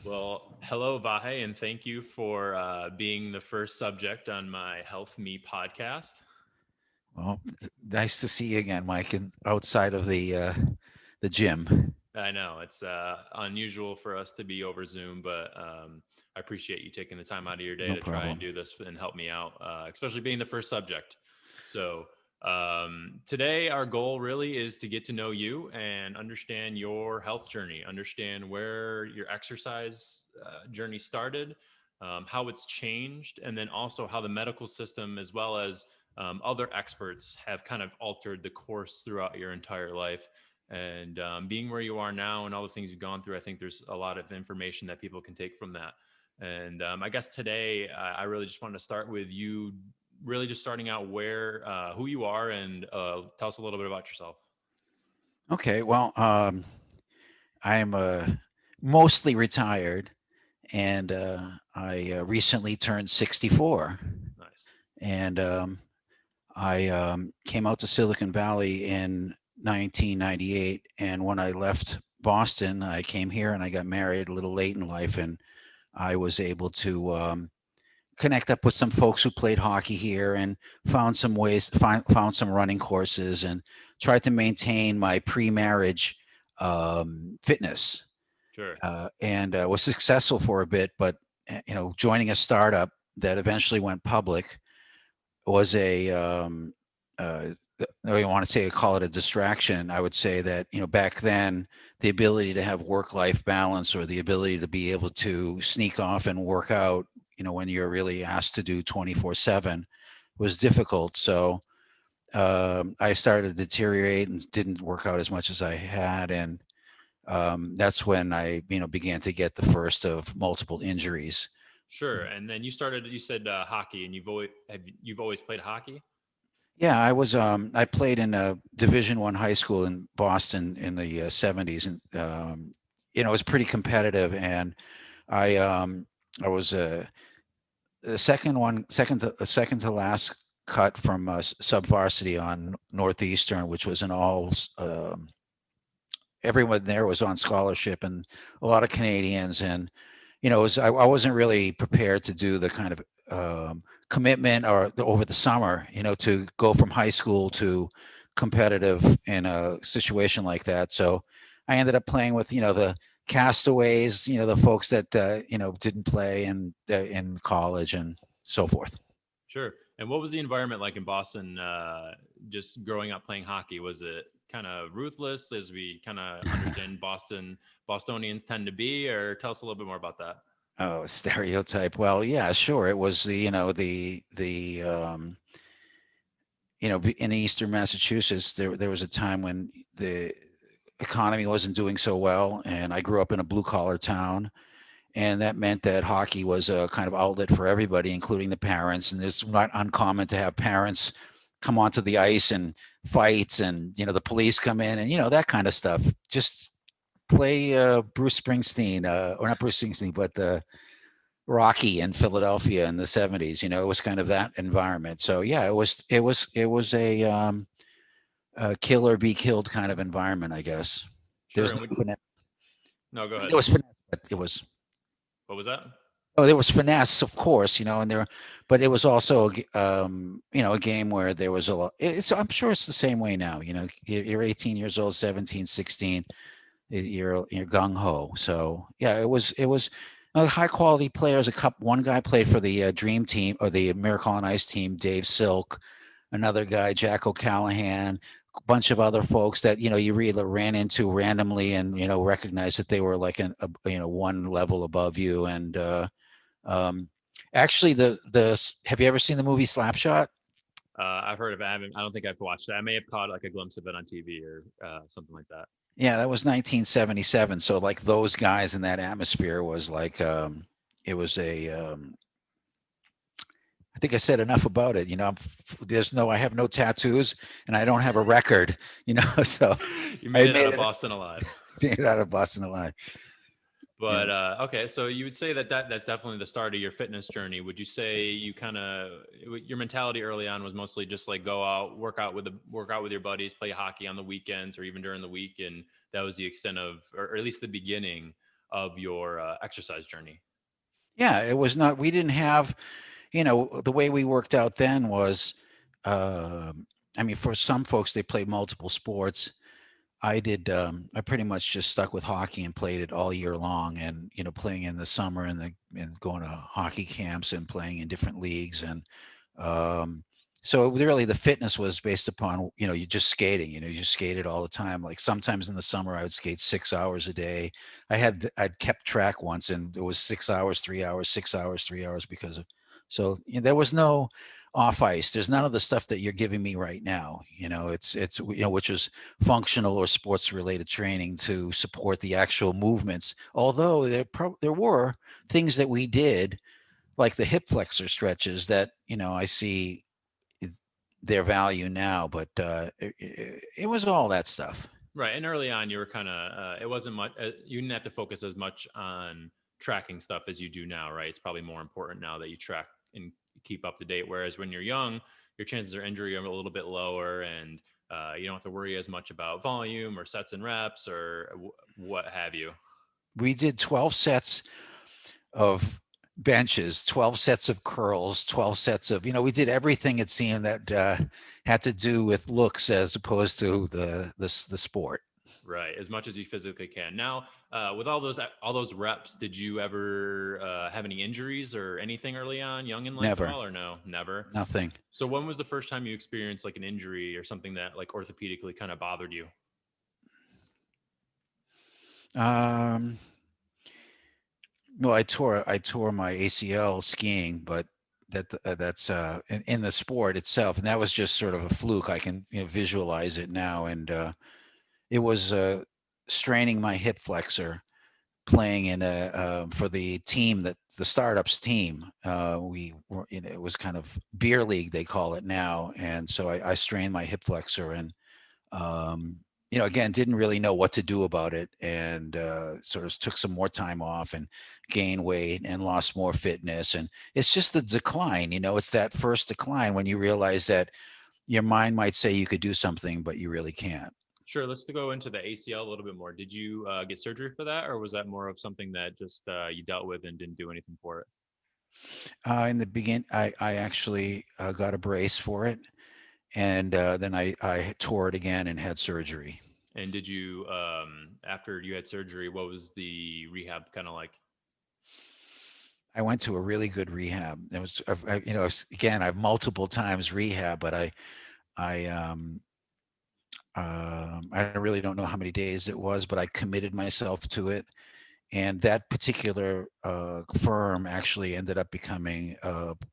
Well, hello, Vahe, and thank you for being the first subject on my Health Me podcast. Well, nice to see you again, Mike, and outside of the gym. I know it's unusual for us to be over Zoom, but I appreciate you taking the time out of your day No to try and problem. do this and help me out, especially being the first subject. So, today, our goal really is to get to know you and understand your health journey, understand where your exercise journey started, how it's changed, and then also how the medical system, as well as other experts, have kind of altered the course throughout your entire life. And being where you are now and all the things you've gone through, I think there's a lot of information that people can take from that. And I guess today, I really just wanted to start with you, really just starting out who you are, and tell us a little bit about yourself. Okay, well, I am mostly retired, and I recently turned 64, Nice. and I came out to Silicon Valley in 1998, and when I left Boston, I came here and I got married a little late in life, and I was able to connect up with some folks who played hockey here and found some running courses and tried to maintain my pre-marriage fitness Sure. and was successful for a bit, but joining a startup that eventually went public was uh, I want to say call it a distraction. I would say that back then the ability to have work-life balance or the ability to be able to sneak off and work out, when you're really asked to do 24/7, was difficult. So I started to deteriorate and didn't work out as much as I had, and that's when I began to get the first of multiple injuries. Sure. And then you started. You said hockey, and you've always played hockey. Yeah, I played in a Division One high school in Boston in the '70s, and it was pretty competitive. And I I was the second to last cut from sub varsity on Northeastern, which was an all everyone there was on scholarship, and a lot of Canadians. And I wasn't really prepared to do the kind of commitment over the summer, to go from high school to competitive in a situation like that. So I ended up playing with the castaways, the folks that didn't play in college and so forth. Sure. And what was the environment like in Boston? Just growing up playing hockey, was it kind of ruthless, as we kind of understand Bostonians tend to be, or tell us a little bit more about that? Oh, stereotype. Well, yeah, sure. It was in Eastern Massachusetts, there was a time when the economy wasn't doing so well, and I grew up in a blue collar town, and that meant that hockey was a kind of outlet for everybody, including the parents. And it's not uncommon to have parents come onto the ice and fights, and the police come in, and that kind of stuff. Just play Bruce Springsteen, or not Bruce Springsteen, but Rocky in Philadelphia in the '70s. It was kind of that environment. So yeah, it was a kill or be killed kind of environment, I guess. There Sure. was And no would finesse. no, go ahead. There was finesse, but it was What was that? oh, there was finesse, of course, and but it was also a game where there was a lot. I'm sure it's the same way now. You're 18 years old, 17, 16. You're gung ho. So yeah, it was high quality players. One guy played for the Dream Team or the Miracle on Ice team, Dave Silk. Another guy, Jack O'Callahan. A bunch of other folks that you really ran into randomly, and recognized that they were like one level above you. And um, actually, the have you ever seen the movie Slapshot? I've heard of it. I don't think I've watched it. I may have caught like a glimpse of it on TV or something like that. Yeah, that was 1977. So like those guys in that atmosphere was like it was a I think I said enough about it. I have no tattoos and I don't have a record, so You I made it out made of it, Boston alive. made it out of Boston alive. Yeah. But okay, so you would say that's definitely the start of your fitness journey. Would you say you kind of your mentality early on was mostly just like go out, work out with your buddies, play hockey on the weekends or even during the week, and that was the extent of, or at least the beginning of your exercise journey? Yeah, it was not. We didn't have, the way we worked out then was, I mean, for some folks, they played multiple sports. I did. I pretty much just stuck with hockey and played it all year long, and playing in the summer and going to hockey camps and playing in different leagues, and um, so it was really the fitness was based upon you just skating. You just skated all the time. Like sometimes in the summer, I would skate 6 hours a day. I'd kept track once, and it was 6 hours, 3 hours, 6 hours, 3 hours because of so there was no off ice. There's none of the stuff that you're giving me right now. It's which is functional or sports related training to support the actual movements. Although there were things that we did, like the hip flexor stretches, that I see their value now, but it was all that stuff. Right. And early on, you were kind of, it wasn't much, you didn't have to focus as much on tracking stuff as you do now, right? It's probably more important now that you track and keep up to date. Whereas when you're young, your chances of injury are a little bit lower, and you don't have to worry as much about volume or sets and reps or what have you. We did 12 sets of benches, 12 sets of curls, 12 sets of, we did everything it seemed that had to do with looks as opposed to the sport. Right, as much as you physically can. Now, with all those reps, did you ever have any injuries or anything early on, young in life at Never, all, or no, never? nothing. So, when was the first time you experienced like an injury or something that like orthopedically kind of bothered you? Um, well, I tore my ACL skiing, but that's in the sport itself, and that was just sort of a fluke. I can visualize it now, and it was straining my hip flexor playing in a for the team that the startups team. We were, it was kind of beer league they call it now, and so I strained my hip flexor and um, again, didn't really know what to do about it, and sort of took some more time off and gained weight and lost more fitness. And it's just the decline. It's that first decline when you realize that your mind might say you could do something, but you really can't. Sure, let's go into the ACL a little bit more. Did you get surgery for that, or was that more of something that just you dealt with and didn't do anything for it? In the beginning, I actually got a brace for it, and then I tore it again and had surgery. And did you, after you had surgery, what was the rehab kind of like? I went to a really good rehab. It was, again, I've multiple times rehab, but I really don't know how many days it was, but I committed myself to it. And that particular firm actually ended up becoming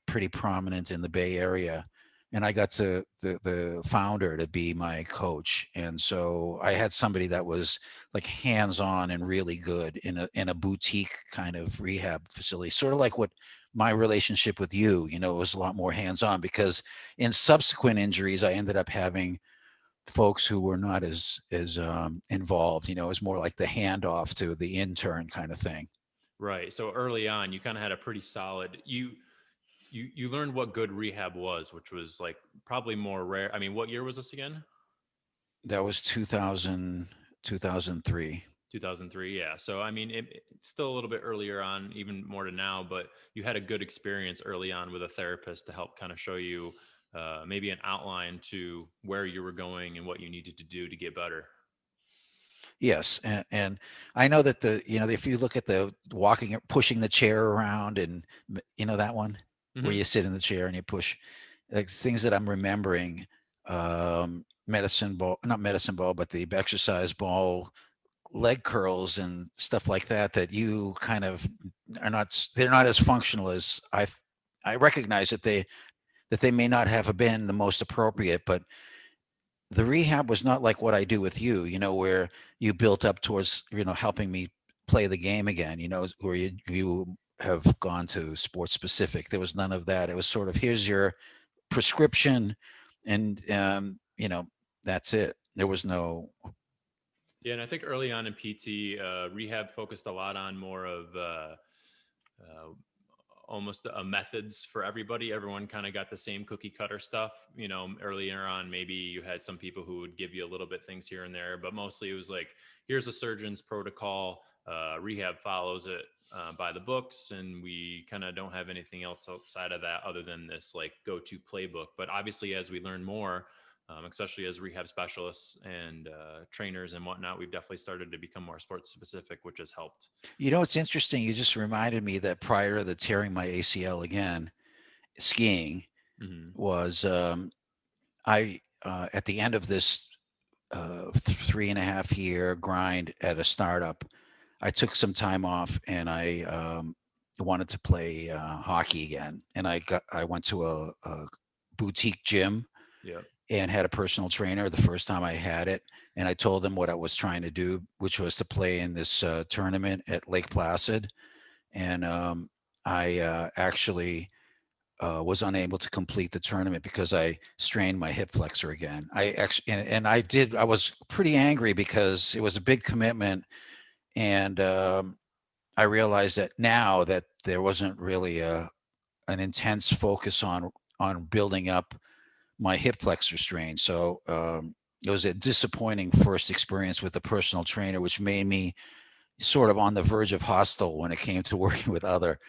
pretty prominent in the Bay Area. And I got to the founder to be my coach, and so I had somebody that was like hands-on and really good in a boutique kind of rehab facility, sort of like what my relationship with you. It was a lot more hands-on because in subsequent injuries, I ended up having folks who were not as involved. It was more like the handoff to the intern kind of thing. Right. So early on, you kind of had a pretty solid. You learned what good rehab was, which was like probably more rare. I mean, what year was this again? That was 2000, 2003. 2003. Yeah. So I mean, it's still a little bit earlier on, even more to now. But you had a good experience early on with a therapist to help kind of show you maybe an outline to where you were going and what you needed to do to get better. Yes, and I know that if you look at the walking, pushing the chair around, and that one where Hmm. you sit in the chair and you push, like things that I'm remembering, medicine ball, not medicine ball, but the exercise ball, leg curls and stuff like that, that you kind of they're not as functional as I recognize that they may not have been the most appropriate, but the rehab was not like what I do with you, where you built up towards, helping me play the game again, where you have gone to sports specific. There was none of that. It was sort of, here's your prescription, and that's it. There was no. Yeah, and I think early on in PT, rehab focused a lot on more of uh, almost methods for everybody. Everyone kind of got the same cookie cutter stuff. Earlier on, maybe you had some people who would give you a little bit things here and there, but mostly it was like, here's a surgeon's protocol. Rehab follows it by the books, and we kind of don't have anything else outside of that other than this like go-to playbook. But obviously, as we learn more, especially as rehab specialists and trainers and whatnot, we've definitely started to become more sports specific, which has helped. You know, it's interesting. You just reminded me that prior to tearing my ACL again, skiing Hmm. was I at the end of this 3.5 year grind at a startup, I took some time off and I wanted to play hockey again. And I went to a boutique gym Yep. and had a personal trainer the first time I had it. And I told him what I was trying to do, which was to play in this tournament at Lake Placid. And I actually was unable to complete the tournament because I strained my hip flexor again. I actually, and I did, I was pretty angry because it was a big commitment. And I realized that now that there wasn't really an intense focus on building up my hip flexor strain. So it was a disappointing first experience with a personal trainer, which made me sort of on the verge of hostile when it came to working with other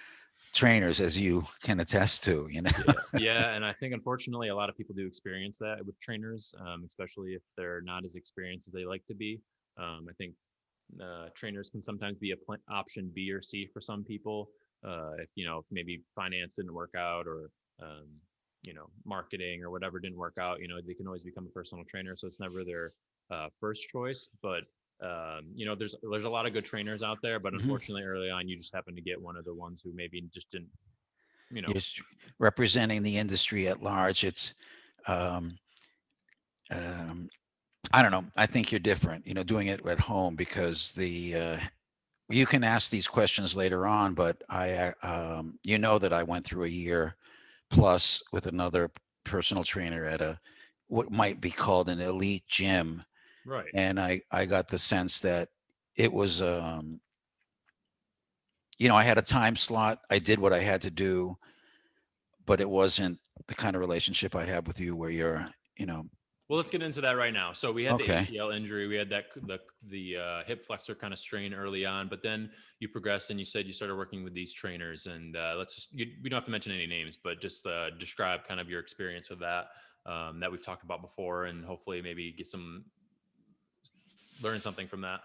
trainers, as you can attest to. You know. Yeah, yeah, and I think unfortunately a lot of people do experience that with trainers, especially if they're not as experienced as they like to be. I think trainers can sometimes be a option B or C for some people. If if maybe finance didn't work out, or um, marketing or whatever didn't work out, they can always become a personal trainer. So it's never their first choice. But there's a lot of good trainers out there, but Mhm. unfortunately early on you just happen to get one of the ones who maybe just didn't, you know. Yes, representing the industry at large. It's um, um, I don't know. I think you're different, doing it at home because you can ask these questions later on, but that I went through a year plus with another personal trainer at what might be called an elite gym. Right. And I got the sense that it was, I had a time slot. I did what I had to do, but it wasn't the kind of relationship I have with you where you know, Well, let's get into that right now. So we had the okay. ACL injury, we had that the hip flexor kind of strain early on, but then you progressed and you said you started working with these trainers. And we don't have to mention any names, but just describe kind of your experience with that, that we've talked about before, and hopefully maybe learn something from that.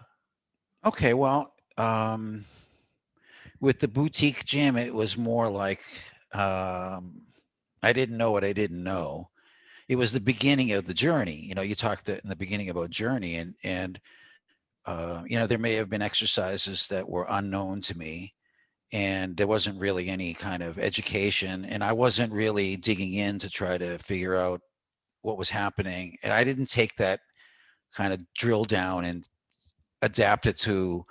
Okay. Well, with the boutique gym, it was more like I didn't know what I didn't know. It was the beginning of the journey. You talked in the beginning about journey, and there may have been exercises that were unknown to me, and there wasn't really any kind of education, and I wasn't really digging in to try to figure out what was happening, and I didn't take that kind of drill down and adapt it to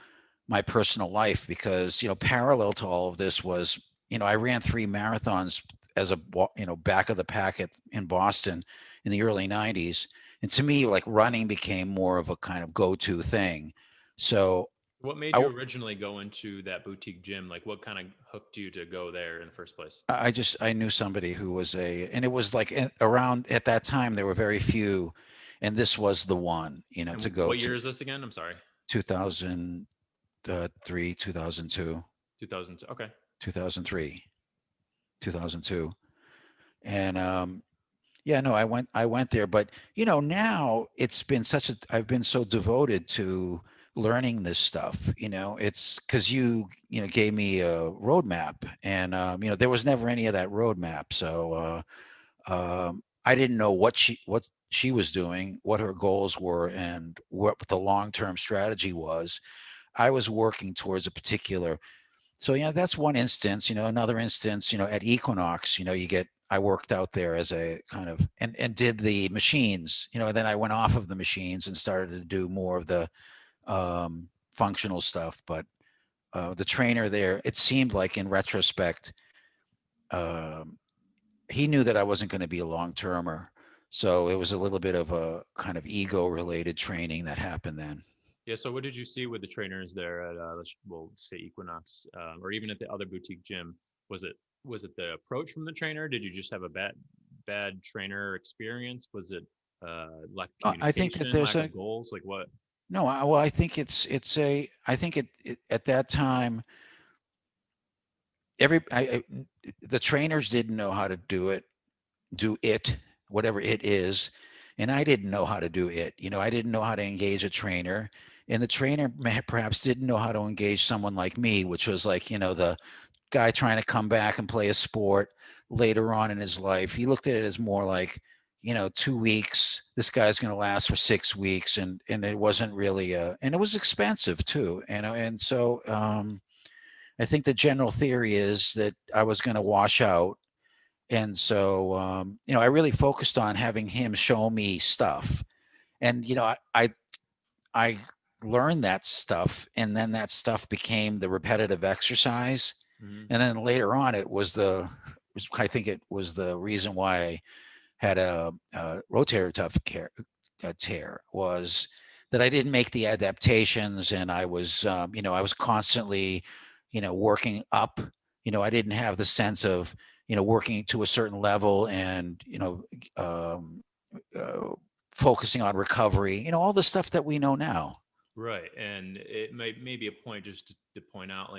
my personal life because parallel to all of this was I ran 3 marathons as a back of the pack in Boston in the early 90s, and to me like running became more of a kind of go-to thing. So What made I you originally go into that boutique gym? Like, what kind of hooked you to go there in the first place? I knew somebody who was and it was like around at that time there were very few, and this was the one to And go what year to. is this again? I'm sorry. 2003, 2002, 2000. Okay. 2003, 2002. And yeah, no, I went there, but now it's been I've been so devoted to learning this stuff. It's because gave me a roadmap, and there was never any of that roadmap. So I didn't know what she was doing, what her goals were, and what the long-term strategy was. I was working towards a particular. So that's one instance. Another instance. At Equinox, I worked out there as a kind of and did the machines. And then I went off of the machines and started to do more of the functional stuff. But the trainer there, it seemed like in retrospect, um, he knew that I wasn't going to be a long termer. So it was a little bit of a kind of ego related training that happened then. Yeah. So, what did you see with the trainers there at, we'll say Equinox, or even at the other boutique gym? Was it the approach from the trainer? Did you just have a bad trainer experience? Was it lack of I think that communication, lack of goals? Like what? No, well, I think I think it at that time, the trainers didn't know how to do it, whatever it is. And I didn't know how to do it. I didn't know how to engage a trainer. And the trainer perhaps didn't know how to engage someone like me, which was like, the guy trying to come back and play a sport later on in his life. He looked at it as more like, 2 weeks. This guy's going to last for 6 weeks, and it wasn't really, and it was expensive too. And so I think the general theory is that I was going to wash out, and so I really focused on having him show me stuff, and I learned that stuff, and then that stuff became the repetitive exercise, Hmm. and then later on, I think it was the reason why I had a rotator cuff tear was that I didn't make the adaptations, and I was constantly, working up. I didn't have the sense of, working to a certain level, and um, uh, focusing on recovery. All the stuff that we know now. Right. And it may be a point just to point out,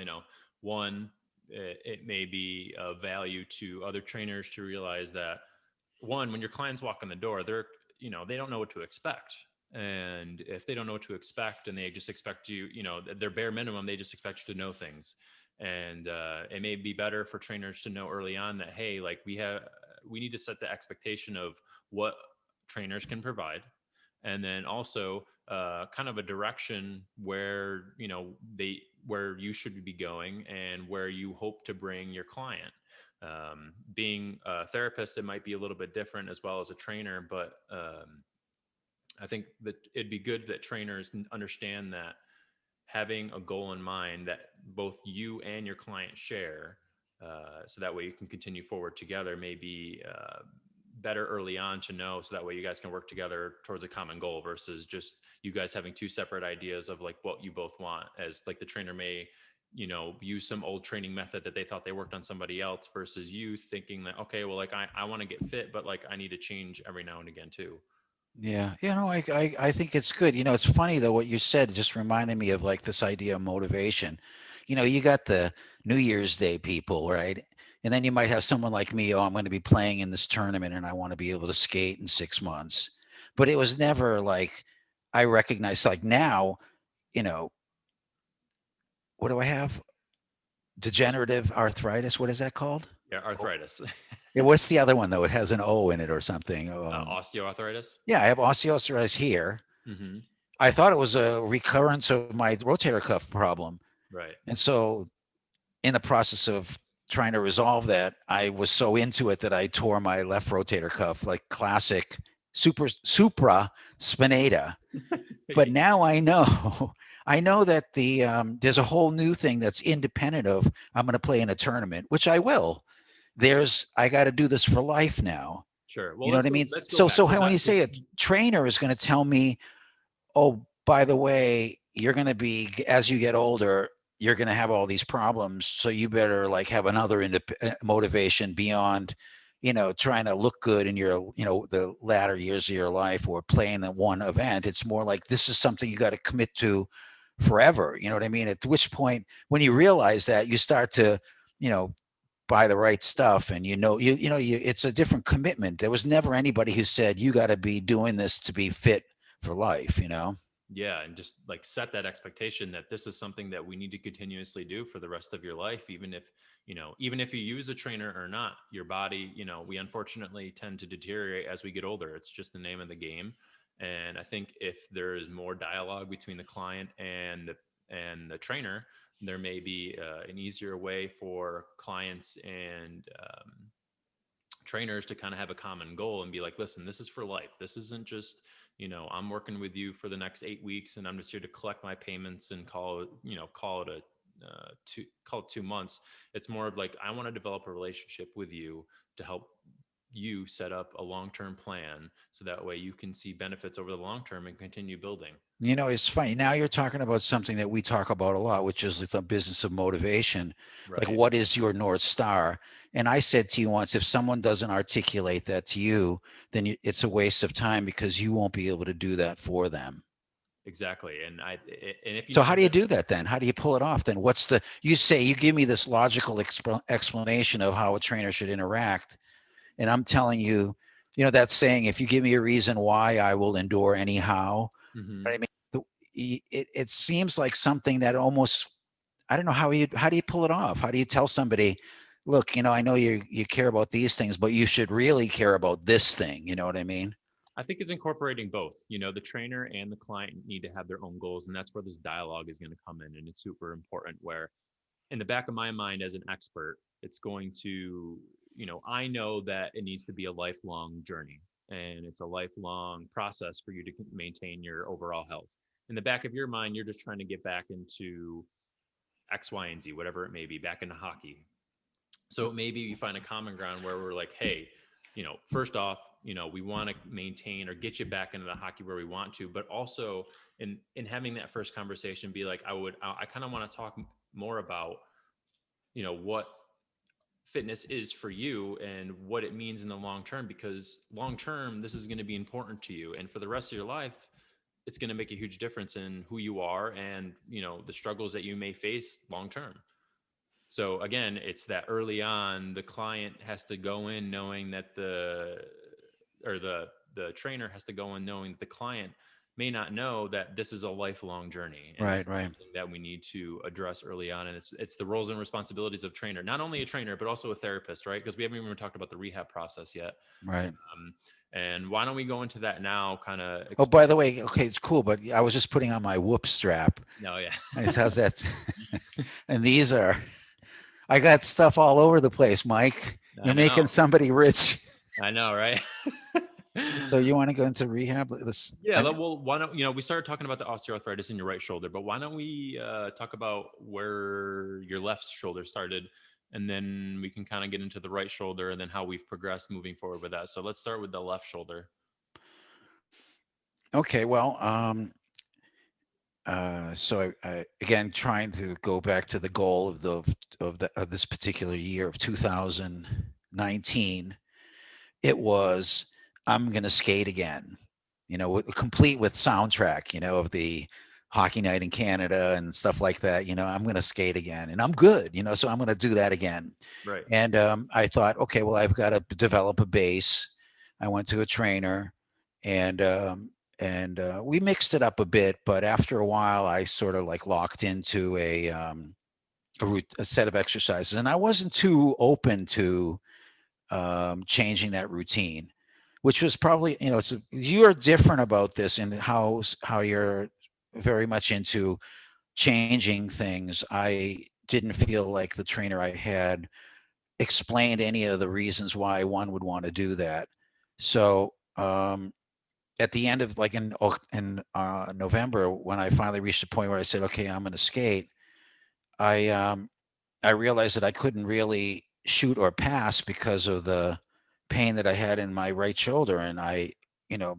one, it may be of value to other trainers to realize that, one, when your clients walk in the door, they don't know what to expect. And if they don't know what to expect and they just expect you, their bare minimum, they just expect you to know things. And it may be better for trainers to know early on that, hey, like we need to set the expectation of what trainers can provide, and then also kind of a direction where where you should be going and where you hope to bring your client. Being a therapist, it might be a little bit different as well as a trainer, but I think that it'd be good that trainers understand that having a goal in mind that both you and your client share, so that way you can continue forward together, may be better early on to know, so that way you guys can work together towards a common goal versus just you guys having two separate ideas of like what you both want. As like the trainer may use some old training method that they thought they worked on somebody else, versus you thinking that, okay, well, like I want to get fit, but like I need to change every now and again too. Yeah, I think it's good. It's funny though what you said just reminded me of like this idea of motivation. You got the New Year's Day people, right? And then you might have someone like me, oh, I'm going to be playing in this tournament and I want to be able to skate in 6 months. But it was never like I recognize like now, you know, what do I have? Degenerative arthritis. What is that called? Yeah, Oh, arthritis. yeah, what's the other one though? It has an O in it or something. Osteoarthritis. Yeah, I have osteoarthritis here. Hmm. I thought it was a recurrence of my rotator cuff problem. Right. And so, in the process of trying to resolve that, I was so into it that I tore my left rotator cuff, like classic supra spinata. But now I know, I know that there's a whole new thing that's independent of I'm going to play in a tournament, which I will. I got to do this for life now. Sure. Well, You know what I mean? let's go So back. so We're when not you just say a trainer is going to tell me, oh, by the way, you're going to be, as you get older, you're going to have all these problems. So you better like have another motivation beyond, trying to look good in your, the latter years of your life or playing the one event. It's more like this is something you got to commit to forever. You know what I mean? At which point, when you realize that, you start to, you know, buy the right stuff, and it's a different commitment. There was never anybody who said you got to be doing this to be fit for life. yeah, and just like set that expectation that this is something that we need to continuously do for the rest of your life, even if you use a trainer or not. Your body, we unfortunately tend to deteriorate as we get older. It's just the name of the game. And I think if there is more dialogue between the client and the trainer, there may be an easier way for clients and trainers to kind of have a common goal and be like, listen, this is for life. This isn't just, I'm working with you for the next 8 weeks and I'm just here to collect my payments and call it 2 months. It's more of like, I want to develop a relationship with you to help you set up a long-term plan, so that way you can see benefits over the long term and continue building. It's funny. Now you're talking about something that we talk about a lot, which is the business of motivation. Like, Right. what is your North Star? And I said to you once, if someone doesn't articulate that to you, then it's a waste of time because you won't be able to do that for them. exactly. And if you So need how to do you do that then? How do you pull it off then? What's the, you say, you give me this logical explanation of how a trainer should interact. And I'm telling you, that saying, if you give me a reason why, I will endure anyhow. hmm I mean, it seems like something that almost, I don't know how do you pull it off? How do you tell somebody, look, I know you care about these things, but you should really care about this thing. You know what I mean? I think it's incorporating both. The trainer and the client need to have their own goals, and that's where this dialogue is going to come in, and it's super important. Where in the back of my mind as an expert, it's going to, I know that it needs to be a lifelong journey and it's a lifelong process for you to maintain your overall health. In the back of your mind, you're just trying to get back into X, Y, and Z, whatever it may be, back into hockey. So maybe you find a common ground where we're like, hey, first off, we want to maintain or get you back into the hockey where we want to, but also in having that first conversation, be like, I kind of want to talk more about, what fitness is for you and what it means in the long term, because long term, this is going to be important to you. And for the rest of your life, it's going to make a huge difference in who you are and, the struggles that you may face long term. So again, it's that early on, the client has to go in knowing that the trainer has to go in knowing that the client may not know that this is a lifelong journey, and this Right, is right, something that we need to address early on. And it's the roles and responsibilities of trainer, not only a trainer but also a therapist, right? Because we haven't even talked about the rehab process yet. right. And why don't we go into that now? Kind of Oh, by explain. the way, okay, it's cool, but I was just putting on my whoop strap. No, yeah, How's that? And these are, I got stuff all over the place, Mike. I You're making know, somebody rich. I know, right? So you want to go into rehab? This, Yeah, well, why don't we started talking about the osteoarthritis in your right shoulder, but why don't we talk about where your left shoulder started, and then we can kind of get into the right shoulder, and then how we've progressed moving forward with that. So let's start with the left shoulder. okay, well, so again, trying to go back to the goal of this particular year of 2019, it was, I'm going to skate again, complete with soundtrack, of the hockey night in Canada and stuff like that. I'm going to skate again, and I'm good, so I'm going to do that again. Right. And I thought, okay, well, I've got to develop a base. I went to a trainer, and we mixed it up a bit. But after a while, I sort of like locked into a set of exercises, and I wasn't too open to changing that routine, which was probably, you're different about this in how you're very much into changing things. I didn't feel like the trainer I had explained any of the reasons why one would want to do that. So at the end of, like, in November, when I finally reached the point where I said, okay, I'm going to skate, I I realized that I couldn't really shoot or pass because of the pain that I had in my right shoulder. And you know,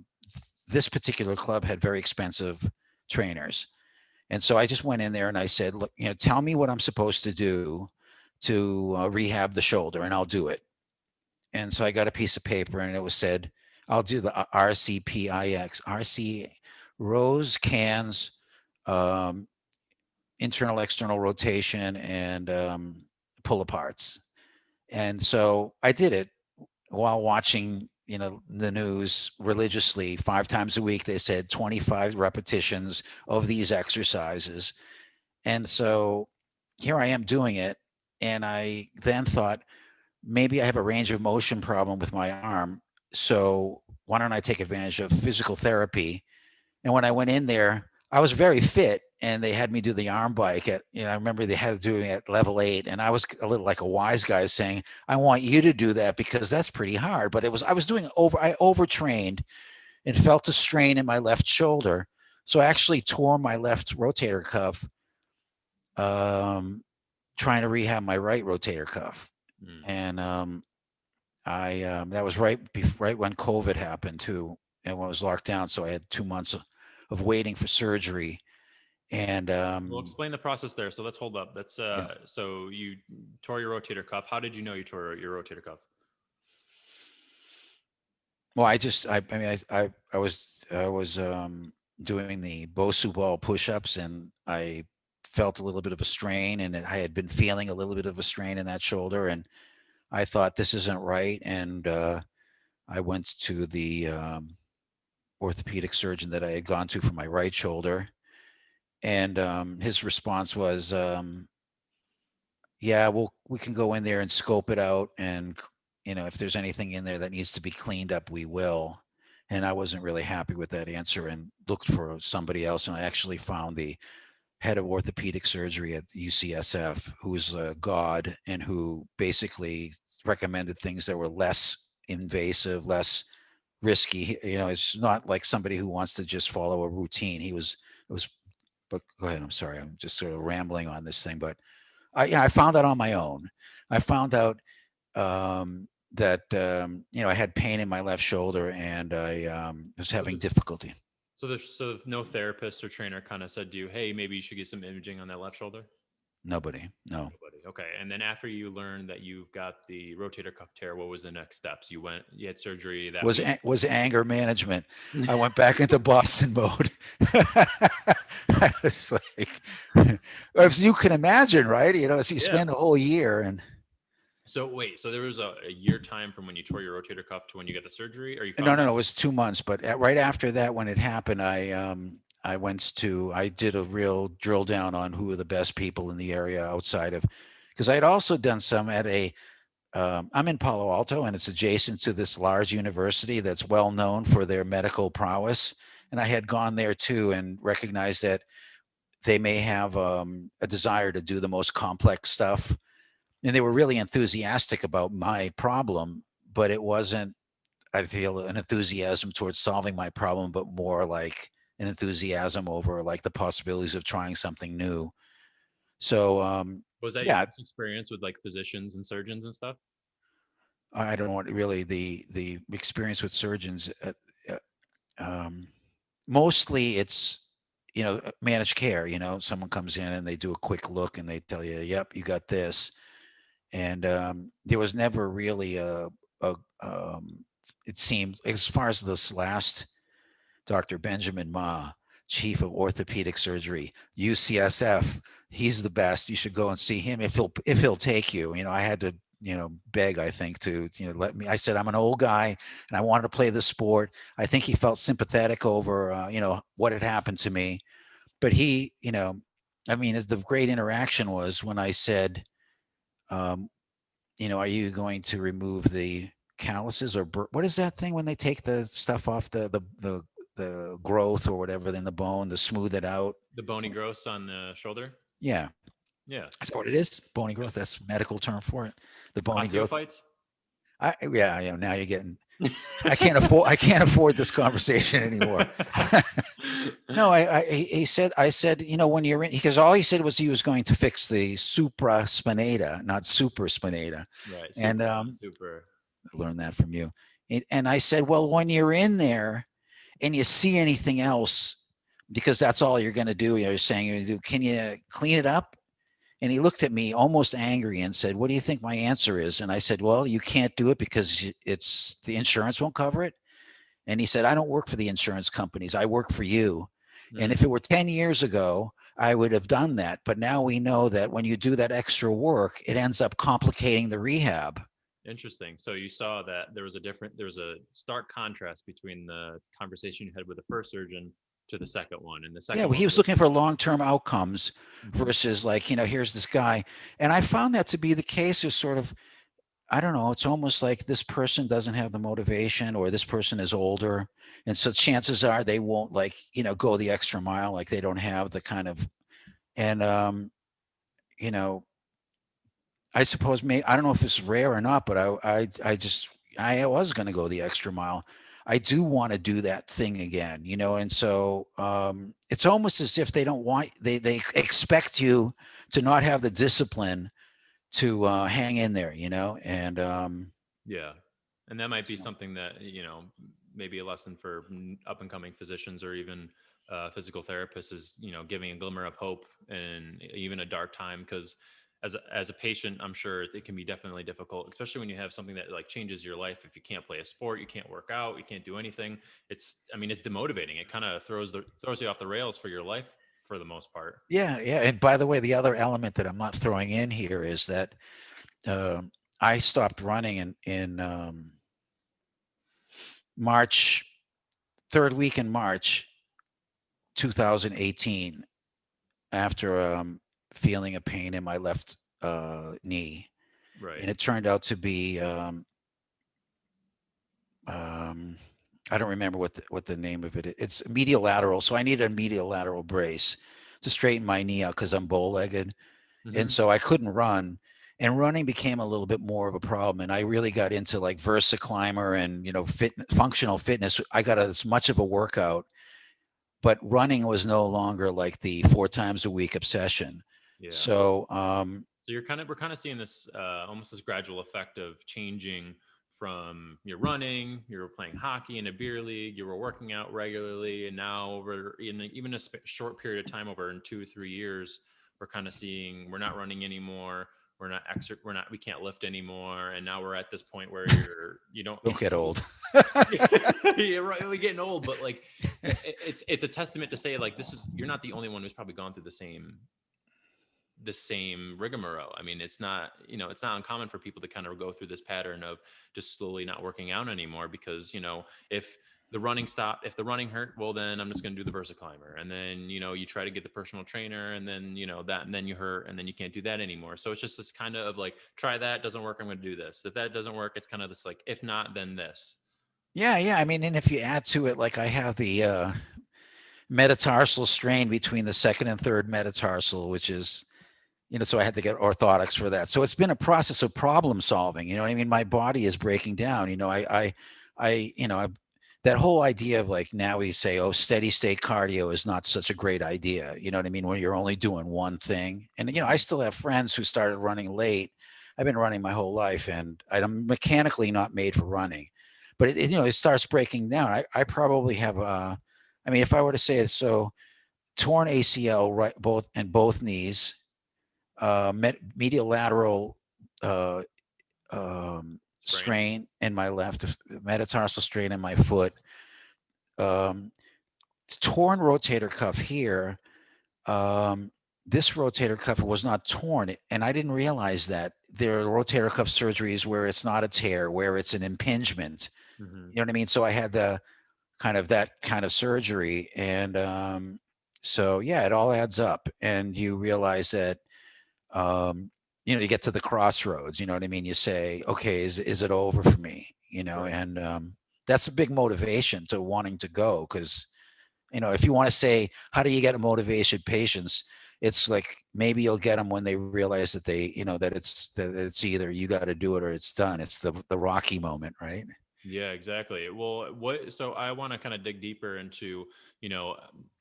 this particular club had very expensive trainers. And so I just went in there and I said, look, tell me what I'm supposed to do to rehab the shoulder, and I'll do it. And so I got a piece of paper, and it was said, I'll do the RCPIX, RC rows, cans, um, internal, external rotation, and pull aparts. And so I did it while watching, the news religiously 5 times a week. They said 25 repetitions of these exercises. And so here I am doing it. And I then thought, maybe I have a range of motion problem with my arm. So why don't I take advantage of physical therapy? And when I went in there, I was very fit, and they had me do the arm bike at, I remember they had to do it at level 8. And I was a little like a wise guy saying, I want you to do that because that's pretty hard. But I was I overtrained and felt a strain in my left shoulder. So I actually tore my left rotator cuff, um, trying to rehab my right rotator cuff. Mm. And I that was right when COVID happened too, and when it was locked down. So I had 2 months of waiting for surgery, and Well, explain the process there. So let's hold up. That's yeah. so you tore your rotator cuff. How did you know you tore your rotator cuff? Well, I mean, I was doing the Bosu ball push-ups, and I felt a little bit of a strain, and I had been feeling a little bit of a strain in that shoulder, and I thought this isn't right, and I went to the orthopedic surgeon that I had gone to for my right shoulder, and his response was, "Yeah, we can go in there and scope it out, and if there's anything in there that needs to be cleaned up, we will." And I wasn't really happy with that answer, and looked for somebody else, and I actually found the head of orthopedic surgery at UCSF, who's a god, and who basically recommended things that were less invasive, less risky. It's not like somebody who wants to just follow a routine. It was, but go ahead. I'm sorry. I'm just sort of rambling on this thing, but I found out on my own. I found out that I had pain in my left shoulder, and I was So having the difficulty. so no therapist or trainer kind of said to you, "Hey, maybe you should get some imaging on that left shoulder." Nobody, no. Nobody. Okay. And then after you learned that you've got the rotator cuff tear, what was the next steps? You had surgery that Was week. was anger management. I went back into Boston mode. I was like, as you can imagine, right? As you Yeah. spend a whole year, and So wait, so there was a year time from when you tore your rotator cuff to when you got the surgery, or you no, found no, out? no, it was 2 months. But right after that, when it happened, I did a real drill down on who are the best people in the area outside of, because I had also done some at I'm in Palo Alto, and it's adjacent to this large university that's well known for their medical prowess. And I had gone there too, and recognized that they may have a desire to do the most complex stuff. And they were really enthusiastic about my problem, but it wasn't, I feel, an enthusiasm towards solving my problem, but more like an enthusiasm over like the possibilities of trying something new. So, Was that your yeah, first experience with like physicians and surgeons and stuff? I don't want really the experience with surgeons. Uh, um, Mostly it's managed care. Someone comes in and they do a quick look and they tell you, "Yep, you got this." And there was never really a it seemed, as far as this last Dr. Benjamin Ma, chief of orthopedic surgery, UCSF. He's the best. You should go and see him if he'll take you. I had to beg, I think, to let me. I said I'm an old guy and I wanted to play the sport. I think he felt sympathetic over what had happened to me, but he I mean, as the great interaction was when I said, um, are you going to remove the calluses or what is that thing when they take the stuff off the growth or whatever in the bone to smooth it out? The bony growths on the shoulder? Yeah, Yeah. is that what it is? Bony Yep. growth. That's medical term for it. The bony growth. Osteophytes? Yeah, now you're getting. I can't afford this conversation anymore. No, he said, I said, when you're in, because all he said was he was going to fix the supraspinata, not superspinata. Right. And Super, not super. I learned that from you. And I said, well, when you're in there and you see anything else, because that's all you're going to do, you're saying, can you clean it up? And he looked at me almost angry and said, what do you think my answer is? And I said, well, you can't do it because the insurance won't cover it. And he said, I don't work for the insurance companies. I work for you. And Mm, if it were 10 years ago, I would have done that. But now we know that when you do that extra work, it ends up complicating the rehab. interesting. So you saw that there was a stark contrast between the conversation you had with the first surgeon to the second one. And the Yeah, second well, he one was was, looking for long-term outcomes mhm. versus like, here's this guy. And I found that to be the case. Is sort of, I don't know, it's almost like this person doesn't have the motivation, or this person is older. And so chances are they won't like, go the extra mile. Like they don't have the kind of, and, you know, I suppose I don't know if it's rare or not, but I was going to go the extra mile. I do want to do that thing again, and so it's almost as if they don't want they expect you to not have the discipline to hang in there, and Yeah. And that might be you know, something that, maybe a lesson for up and coming physicians or even physical therapists is, giving a glimmer of hope and even a dark time. Cause as a patient, I'm sure it can be definitely difficult, especially when you have something that like changes your life. If you can't play a sport, you can't work out, you can't do anything. I mean, it's demotivating. It kind of throws you off the rails for your life for the most part. Yeah, yeah. And by the way, the other element that I'm not throwing in here is that um, I stopped running in March, third week in March 2018, after feeling a pain in my left knee, Right. and it turned out to be um, I don't remember what the name of it is. It's medial lateral, so I needed a medial lateral brace to straighten my knee out because I'm bow legged, and Hmm. so I couldn't run. And running became a little bit more of a problem, and I really got into like Versa Climber and functional fitness. I got as much of a workout, but running was no longer like the 4 times a week obsession. Yeah. So So we're kind of seeing this almost this gradual effect of changing from you're running, you were playing hockey in a beer league, you were working out regularly, and now over in even a short period of time, over in 2 or 3 years, we're kind of seeing we're not running anymore, we can't lift anymore, and now we're at this point where you don't don't get old. you're really getting old, but like it's a testament to say like you're not the only one who's probably gone through the same rigmarole. I mean, it's not uncommon for people to kind of go through this pattern of just slowly not working out anymore because, if if the running hurt, well, then I'm just going to do the Versa Climber. And then, you try to get the personal trainer and then, and then you hurt and then you can't do that anymore. So it's just this kind of like, try that, doesn't work, I'm going to do this. If that doesn't work, it's kind of this like, if not, then this. Yeah, yeah. I mean, and if you add to it, like I have the metatarsal strain between the second and third metatarsal, which is, so I had to get orthotics for that. So it's been a process of problem solving. You know what I mean? My body is breaking down. That whole idea of like now we say, oh, steady state cardio is not such a great idea. You know what I mean? When you're only doing one thing. And, I Hmm. still have friends who started running late. I've been running my whole life and I'm mechanically not made for running. But it starts breaking down. I probably have, I mean, if I were to say it, so torn ACL right both knees, medial lateral uh, Sprain. strain in my left, metatarsal strain in my foot, um, torn rotator cuff here. Um, this rotator cuff was not torn, and I didn't realize that there are rotator cuff surgeries where it's not a tear, where it's an impingement. Hmm. You know what I mean? So I had the that kind of surgery, and so yeah, it all adds up, and you realize that um, you get to the crossroads. You know what I mean? You say, okay, is it over for me? Right. And that's a big motivation to wanting to go because if you want to say how do you get a motivation, patience, it's like maybe you'll get them when they realize that that it's either you got to do it or it's done. It's the Rocky moment, right? Yeah, exactly. Well, so I want to kind of dig deeper into,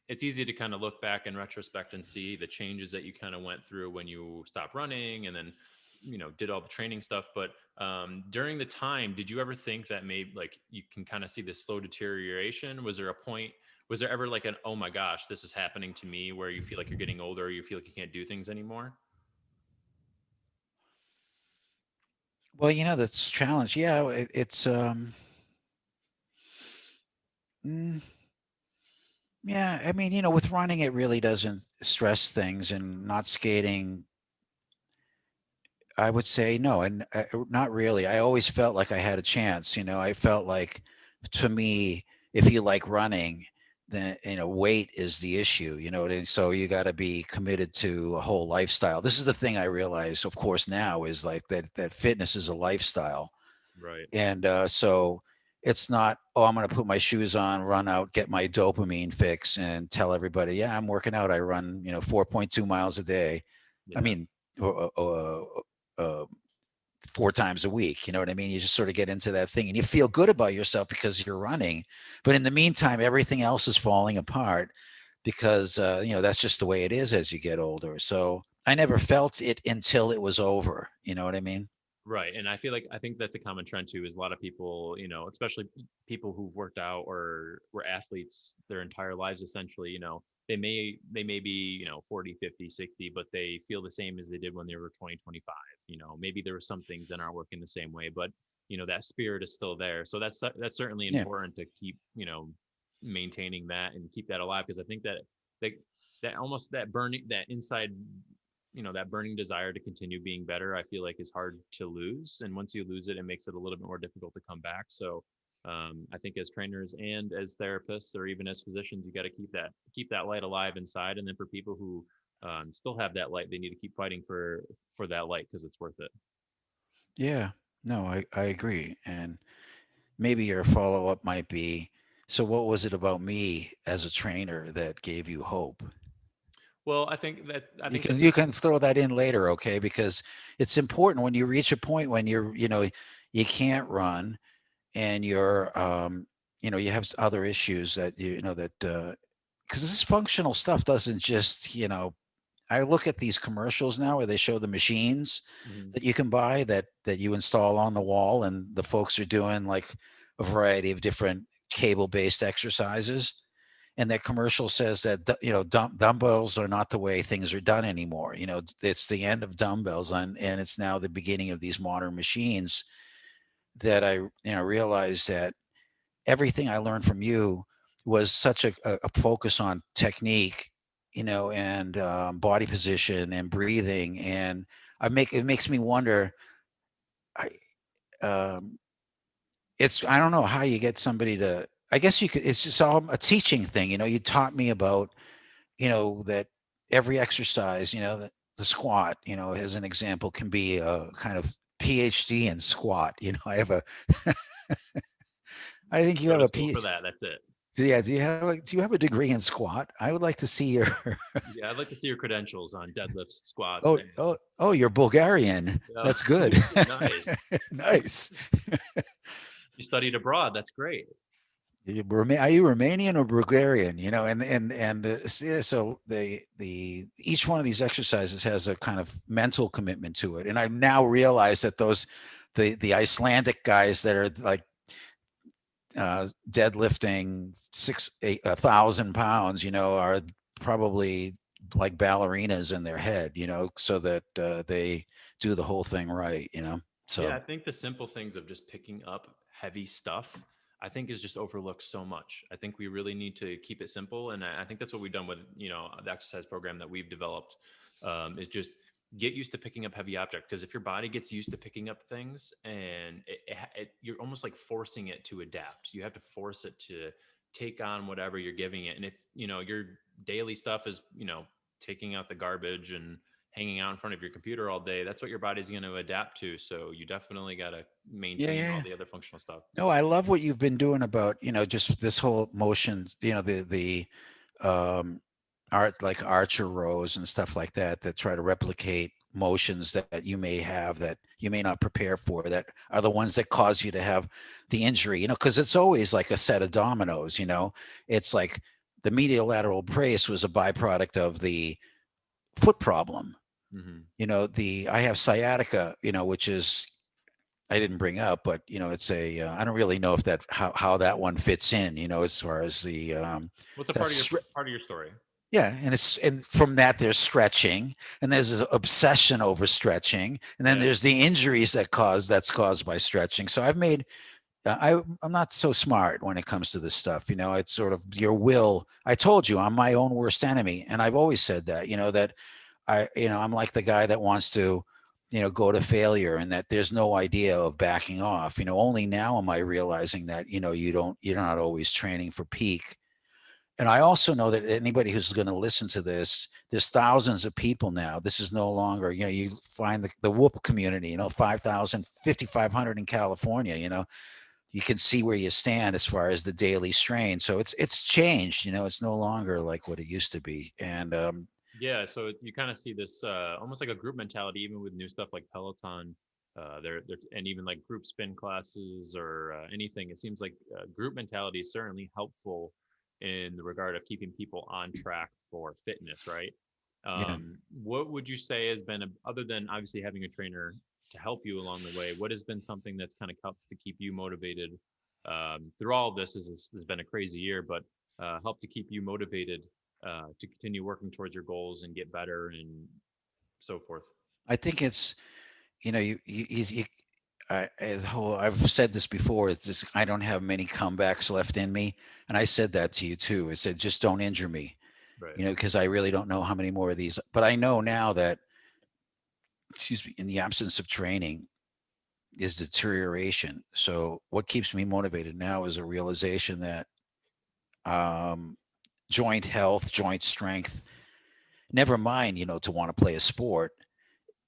it's easy to kind of look back in retrospect and see the changes that you kind of went through when you stopped running and then, did all the training stuff. But during the time, did you ever think that maybe like you can kind of see this slow deterioration? Was there ever like oh my gosh, this is happening to me where you feel like you're getting older, or you feel like you can't do things anymore? Well, that's challenge. Yeah, it's mm, yeah. I mean, with running, it really doesn't stress things, and not skating, I would say no, and not really. I always felt like I had a chance. I felt like, to me, if you like running, then weight is the issue. And so you got to be committed to a whole lifestyle. This is the thing I realize, of course, now is like that fitness is a lifestyle, Right. and so it's not, oh, I'm going to put my shoes on, run out, get my dopamine fix, and tell everybody, yeah, I'm working out. I run 4.2 miles a day. I Yeah. mean, uh, 4 times a week. You know what I mean? You just sort of get into that thing and you feel good about yourself because you're running. But in the meantime, everything else is falling apart because, that's just the way it is as you get older. So I never felt it until it was over. You know what I mean? Right. And I think that's a common trend too, is a lot of people, especially people who've worked out or were athletes their entire lives, essentially, they may be, 40, 50, 60, but they feel the same as they did when they were 20, 25. Maybe there were some things that aren't working the same way, but that spirit is still there. So that's certainly Yeah. important to keep, maintaining that and keep that alive, because I think that that almost that burning, that inside, that burning desire to continue being better, I feel like is hard to lose. And once you lose it, it makes it a little bit more difficult to come back. So I think as trainers and as therapists, or even as physicians, you got to keep that light alive inside. And then for people who still have that light, they need to keep fighting for that light, because it's worth it. Yeah. No, I agree. And maybe your follow up might be, so what was it about me as a trainer that gave you hope? Well, I think You can that's you can throw that in later, okay? Because it's important when you reach a point when you can't run, and you have other issues that that because this functional stuff doesn't just I look at these commercials now where they show the machines mhm. that you can buy that you install on the wall, and the folks are doing like a variety of different cable based exercises, and that commercial says that dumbbells are not the way things are done anymore. It's the end of dumbbells, and it's now the beginning of these modern machines. That I realized that everything I learned from you was such a focus on technique, and body position and breathing. And it makes me wonder. I um, I don't know how you get somebody to. I guess you could. It's just all a teaching thing. You taught me about that every exercise. The squat. As an example, can be a kind of PhD in squat. I have a. I think you Go have to a school for PhD. that. That's it. So yeah, do you have a degree in squat? I would like to see your. Yeah, I'd like to see your credentials on deadlifts, squats, Oh, and you're Bulgarian. yeah. That's good. Ooh, nice. Nice. You studied abroad. That's great. Are you Romanian or Bulgarian? So the each one of these exercises has a kind of mental commitment to it, and I now realize that the Icelandic guys that are like deadlifting 1,000 pounds, are probably like ballerinas in their head, so that they do the whole thing right, Yeah, So I think the simple things of just picking up heavy stuff, I think is just overlooked so much. I think we really need to keep it simple, and I think that's what we've done with the exercise program that we've developed. Is just get used to picking up heavy object, because if your body gets used to picking up things, and you're almost like forcing it to adapt. You have to force it to take on whatever you're giving it, and if your daily stuff is taking out the garbage and hanging out in front of your computer all day, that's what your body's going to adapt to. So you definitely got to yeah, maintain yeah, all yeah. the other functional stuff. No, I love what you've been doing about, just this whole motion, the um, like archer rows and stuff like that try to replicate motions that you may have that you may not prepare for, that are the ones that cause you to have the injury, because it's always like a set of dominoes. It's like the medial lateral brace was a byproduct of the foot problem. Hmm. The I have sciatica, which is I didn't bring up, but it's I don't really know if that how that one fits in, as far as the What's a part of your that's story? yeah, and from that there's stretching, and there's this obsession over stretching, and then Yeah. there's the injuries that's caused by stretching. So I've made I'm not so smart when it comes to this stuff. It's sort of your will. I told you I'm my own worst enemy, and I've always said that. That I'm like the guy that wants to, go to failure, and that there's no idea of backing off. Only now am I realizing that, you're not always training for peak. And I also know that anybody who's going to listen to this, there's thousands of people now. This is no longer, you find the whoop community, 5,000, 5,500 in California, you can see where you stand as far as the daily strain. So it's changed, it's no longer like what it used to be. And Yeah, so you kind of see this almost like a group mentality, even with new stuff like Peloton, they're and even like group spin classes or anything. It seems like group mentality is certainly helpful in the regard of keeping people on track for fitness, right? yeah. What would you say has been, other than obviously having a trainer to help you along the way, what has been something that's kind of helped to keep you motivated through all of this? Has been a crazy year, but help to keep you motivated to continue working towards your goals and get better and so forth. I think it's, you as whole, I've said this before. It's just I don't have many comebacks left in me, and I said that to you too. I said just don't injure me, Right. because I really don't know how many more of these. But I know now that, excuse me, in the absence of training is deterioration. So what keeps me motivated now is a realization that um, joint health, joint strength, never mind, to want to play a sport,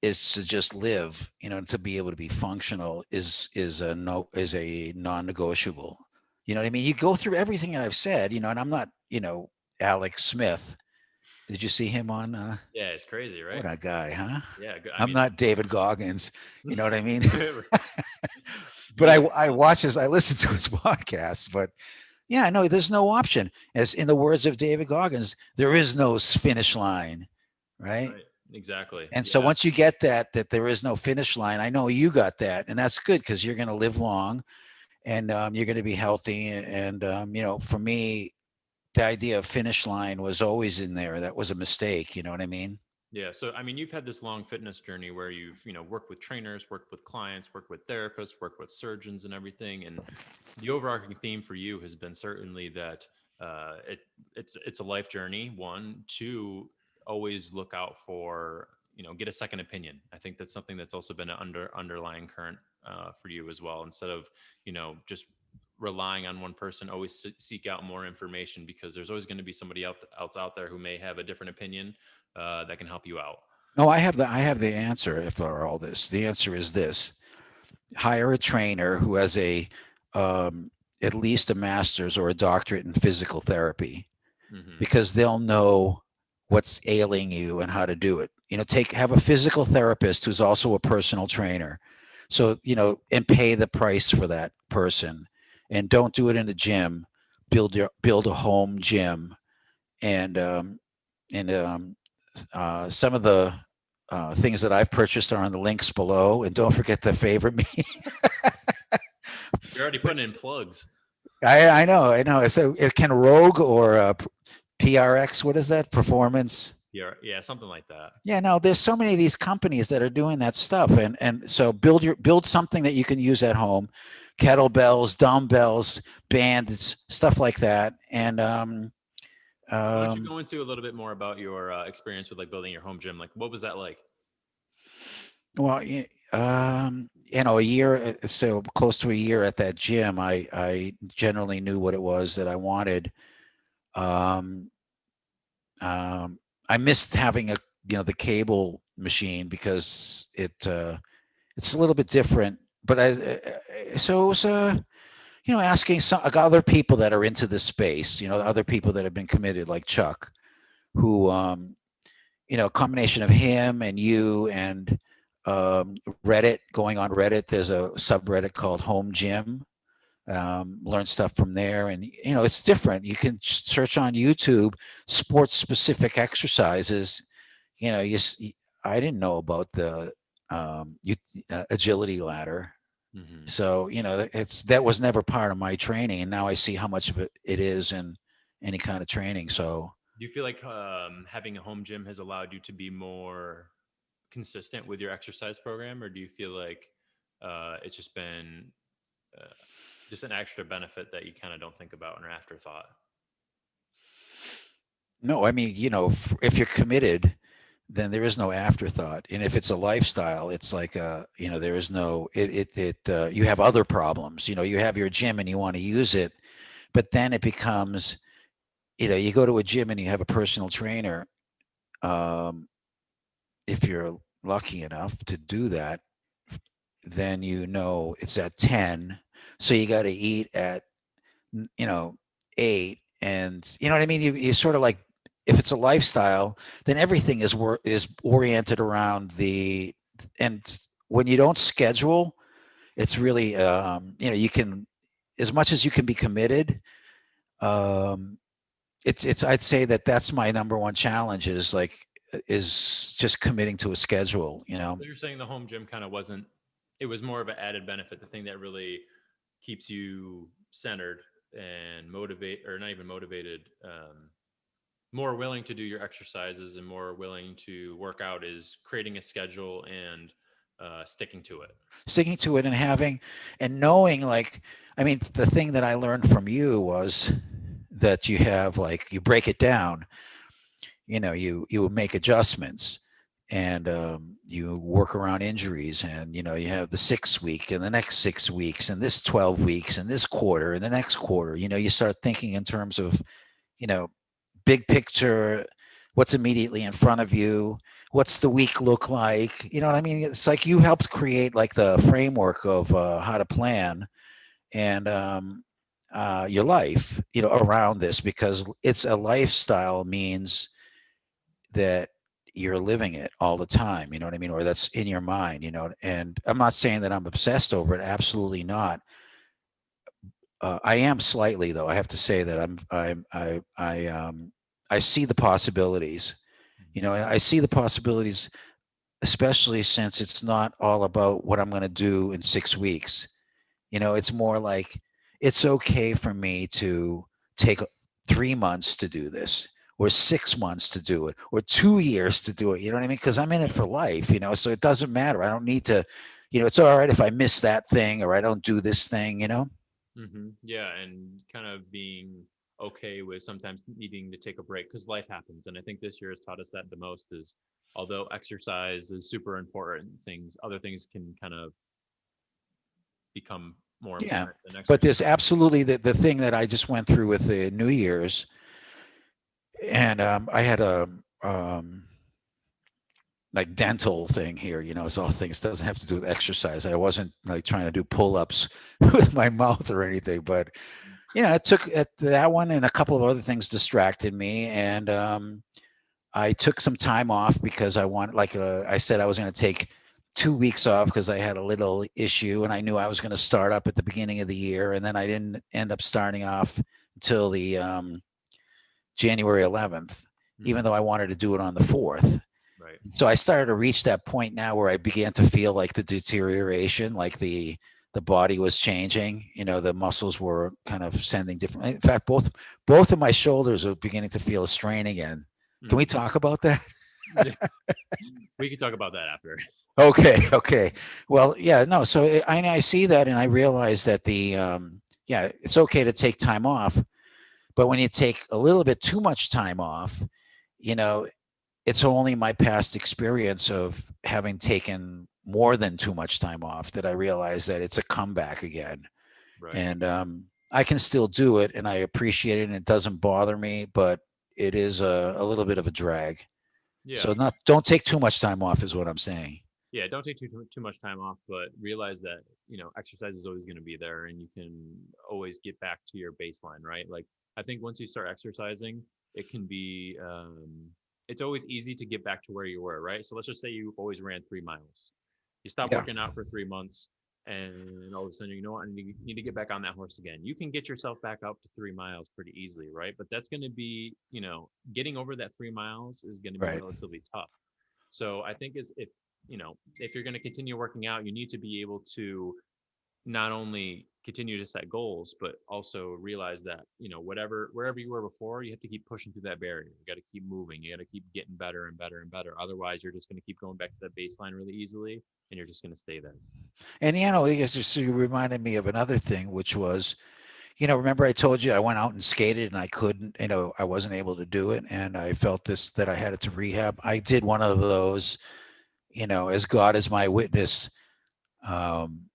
is to just live, to be able to be functional is a non-negotiable. You know what I mean? You go through everything I've said, and I'm not, Alex Smith. Did you see him on Yeah, it's crazy, right? what a guy, huh? Yeah, I I'm mean, not David Goggins, you know what I mean? But yeah, I watch his, I listen to his podcasts, but yeah, no, there's no option. As in the words of David Goggins, there is no finish line, right? right, exactly. And so Yeah, once you get that there is no finish line, I know you got that, and that's good because you're going to live long and you're going to be healthy. And for me, the idea of finish line was always in there. That was a mistake. You know what I mean? yeah. So, I mean, you've had this long fitness journey where you've, worked with trainers, worked with clients, worked with therapists, worked with surgeons and everything. And the overarching theme for you has been certainly that it's a life journey. One, two, always look out for, get a second opinion. I think that's something that's also been an underlying current for you as well. Instead of, just relying on one person, always seek out more information, because there's always going to be somebody else out there who may have a different opinion that can help you out. No, I have the answer for all this. The answer is this: hire a trainer who has a um, at least a master's or a doctorate in physical therapy, Hmm. because they'll know what's ailing you and how to do it. Have a physical therapist who's also a personal trainer. So, and pay the price for that person, and don't do it in the gym. Build a home gym. And some of the things that I've purchased are on the links below, and don't forget to favorite me. You're already But putting in plugs. I know. So it can Rogue or PRX. What is that? Performance. Yeah, yeah, something like that. Yeah, no, there's so many of these companies that are doing that stuff, and so build something that you can use at home, kettlebells, dumbbells, bands, stuff like that, and Why don't you um, go into a little bit more about your experience with like building your home gym? Like, what was that like? well, a year, so close to a year at that gym, I generally knew what it was that I wanted. Um, I missed having the cable machine because it's a little bit different. But so it was asking some other people that are into this space, other people that have been committed, like Chuck, who a combination of him and you and Reddit, going on Reddit. There's a subreddit called Home Gym. Learn stuff from there, and it's different. You can search on YouTube sports specific exercises. You know, you, I didn't know about the agility ladder. Hmm. So that was never part of my training, and now I see how much of it is in any kind of training. So Do you feel like having a home gym has allowed you to be more consistent with your exercise program, or do you feel like it's just been uh, just an extra benefit that you kind of don't think about in an afterthought? no, I mean, if you're committed, then there is no afterthought. And if it's a lifestyle, it's like there is no you have other problems. You have your gym and you want to use it, but then it becomes, you go to a gym and you have a personal trainer. Um, if you're lucky enough to do that, then it's at 10. So you got to eat at, 8. And you know what I mean? You sort of like, if it's a lifestyle, then everything is oriented around and when you don't schedule, it's really, you can, as much as you can be committed, um, I'd say that's my number one challenge is just committing to a schedule. So you're saying the home gym kind of wasn't, it was more of an added benefit, the thing that really keeps you centered and motivate, or not even motivated. more willing to do your exercises and more willing to work out is creating a schedule and sticking to it. Sticking to it and having and knowing, like, I mean, the thing that I learned from you was that you have, like, you break it down, you make adjustments, and you work around injuries, and you have the 6 week and the next 6 weeks and this 12 weeks and this quarter and the next quarter. You start thinking in terms of, you know big picture, what's immediately in front of you, what's the week look like. You know what I mean? It's like you helped create, like, the framework of how to plan, and your life, around this, because it's a lifestyle, means that you're living it all the time, you know what I mean? Or that's in your mind, and I'm not saying that I'm obsessed over it. Absolutely not. I am slightly, though. I have to say that I see the possibilities. I see the possibilities, especially since it's not all about what I'm going to do in 6 weeks. It's more like, it's okay for me to take 3 months to do this, or 6 months to do it, or 2 years to do it. You know what I mean? Because I'm in it Yeah. for life, so it doesn't matter. I don't need to, it's all right if I miss that thing, or I don't do this thing. Yeah, and kind of being okay with sometimes needing to take a break because life happens. And I think this year has taught us that the most is although exercise is super important, other things can kind of become more Yeah. important than But exercise. there's absolutely the thing that I just went through with the New Year's, and I had a like dental thing here. It's all things, doesn't have to do with exercise. I wasn't like trying to do pull-ups with my mouth or anything, but it took that one, and a couple of other things distracted me, and I took some time off because I want, like, I said I was going to take 2 weeks off because I had a little issue, and I knew I was going to start up at the beginning of the year, and then I didn't end up starting off until the January 11th, even Mm, though I wanted to do it on the 4th. right. So I started to reach that point now where I began to feel like the deterioration, like the body was changing. The muscles were kind of sending different. In fact, both of my shoulders are beginning to feel a strain again. Can we Mm. talk about that? We can talk about that after. Okay, okay. Well, yeah, no. So I see that, and I realize that yeah, it's okay to take time off, but when you take a little bit too much time off, you know, it's only my past experience of having taken more than too much time off that I realize that it's a comeback again. Right. And I can still do it, and I appreciate it, and it doesn't bother me, but it is a little bit of a drag. Yeah. So not don't take too much time off is what I'm saying. Yeah, don't take too much time off, but realize that exercise is always going to be there, and you can always get back to your baseline, right? Like I think once you start exercising, it can be it's always easy to get back to where you were, right? So let's just say you always ran 3 miles, you stop Yeah. working out for 3 months, and all of a sudden you know what, I need to get back on that horse again. You can get yourself back up to 3 miles pretty easily, right? But that's going to be getting over that 3 miles is going to be Right. relatively tough. So I think is if you're going to continue working out, you need to be able to not only continue to set goals, but also realize that, wherever you were before, you have to keep pushing through that barrier. You got to keep moving. You got to keep getting better and better and better. Otherwise, you're just going to keep going back to that baseline really easily, and you're just going to stay there. And it just reminded me of another thing, which was, remember I told you I went out and skated, and I couldn't, I wasn't able to do it, and I felt this that I had it to rehab. I did one of those, as God is my witness. Um,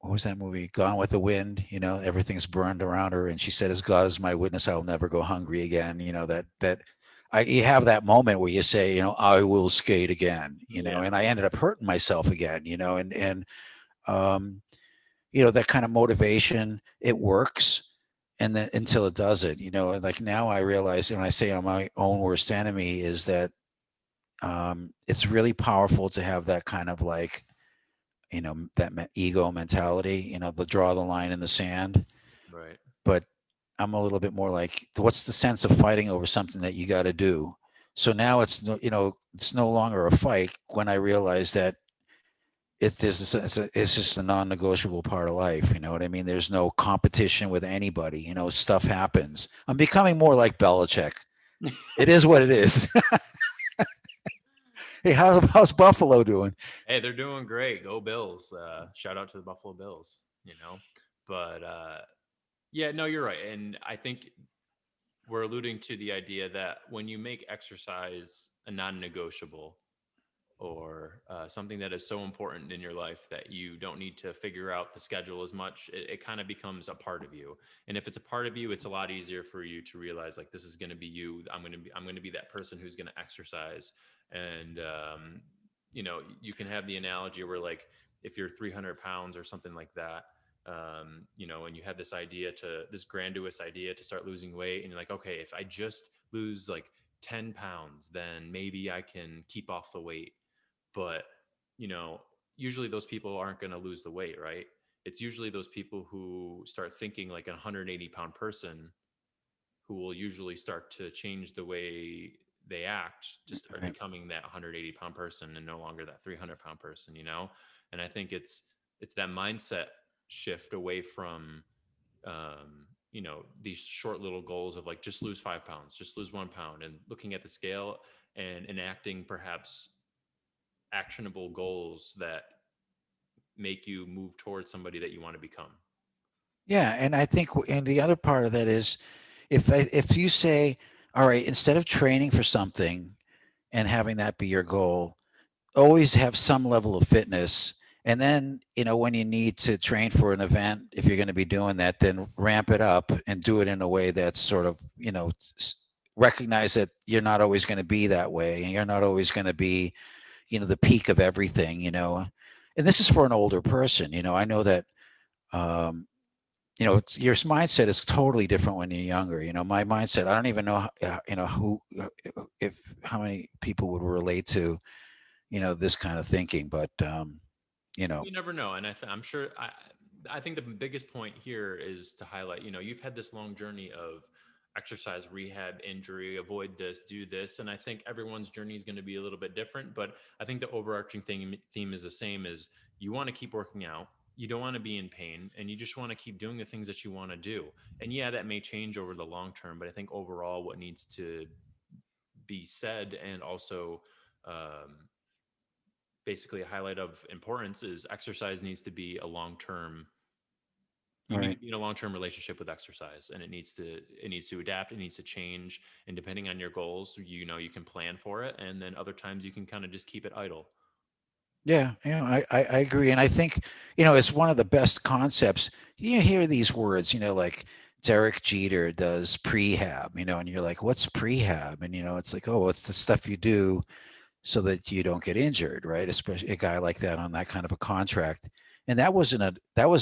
what was that movie? Gone with the Wind. Everything's burned around her, and she said, "As God is my witness, I will never go hungry again." You have that moment where you say, "I will skate again." Yeah. And I ended up hurting myself again. And um, that kind of motivation, it works, and then until it doesn't. Like now I realize when I say I'm my own worst enemy is that it's really powerful to have that kind of, like, that ego mentality, the draw the line in the sand. Right. But I'm a little bit more like, what's the sense of fighting over something that you got to do? So now it's no longer a fight when I realize that it's just a non-negotiable part of life. You know what I mean? There's no competition with anybody. Stuff happens. I'm becoming more like Belichick. It is what it is. Hey, how's Buffalo doing? Hey, they're doing great. Go Bills. Shout out to the Buffalo Bills, But yeah, no, you're right. And I think we're alluding to the idea that when you make exercise a non negotiable, or something that is so important in your life that you don't need to figure out the schedule as much, it kind of becomes a part of you. And if it's a part of you, it's a lot easier for you to realize, like, this is going to be you. I'm going to be that person who's going to exercise. And you can have the analogy where, like, if you're 300 pounds or something like that, and you have this grandiose idea to start losing weight, and you're like, okay, if I just lose like 10 pounds, then maybe I can keep off the weight. But you know usually those people aren't going to lose the weight, right? It's usually those people who start thinking like a 180-pound person who will usually start to change the way they act to start Right. becoming that 180-pound person and no longer that 300-pound person. And I think it's that mindset shift away from these short little goals of like, just lose 5 pounds, just lose 1 pound, and looking at the scale and enacting perhaps actionable goals that make you move towards somebody that you want to become. Yeah, and I think, and the other part of that is, if you say, all right, instead of training for something and having that be your goal, always have some level of fitness. And then, when you need to train for an event, if you're going to be doing that, then ramp it up and do it in a way that's sort of, recognize that you're not always going to be that way, and you're not always going to be, the peak of everything. And this is for an older person. I know that, um, your mindset is totally different when you're younger. My mindset, I don't even know, who, if how many people would relate to, this kind of thinking, but, you know, You never know, and I'm sure. I think the biggest point here is to highlight. You've had this long journey of exercise, rehab, injury, avoid this, do this, and I think everyone's journey is going to be a little bit different. But I think the overarching theme is the same: is you want to keep working out. You don't want to be in pain, and you just want to keep doing the things that you want to do. And yeah, that may change over the long term, but I think overall, what needs to be said, and also um, basically a highlight of importance, is exercise needs to be a long-term. You need to right. be in a long-term relationship with exercise, and it needs to adapt, it needs to change, and depending on your goals, you can plan for it, and then other times you can kind of just keep it idle. Yeah, yeah, I agree. And I think, it's one of the best concepts. You hear these words, like Derek Jeter does prehab, and you're like, what's prehab? And, it's like, oh, it's the stuff you do so that you don't get injured, right? Especially a guy like that on that kind of a contract. And that was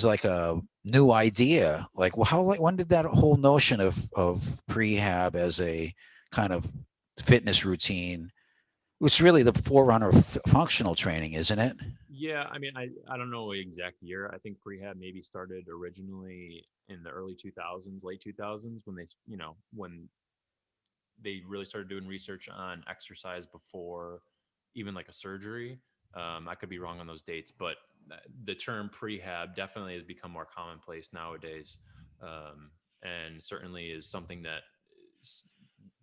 like a new idea. Like, well, like, when did that whole notion of prehab as a kind of fitness routine, it's really the forerunner of functional training, isn't it? Yeah, I mean, I don't know the exact year. I think prehab maybe started originally in the early 2000s, late 2000s, when they really started doing research on exercise before even like a surgery. I could be wrong on those dates, but the term prehab definitely has become more commonplace nowadays, and certainly is something that s-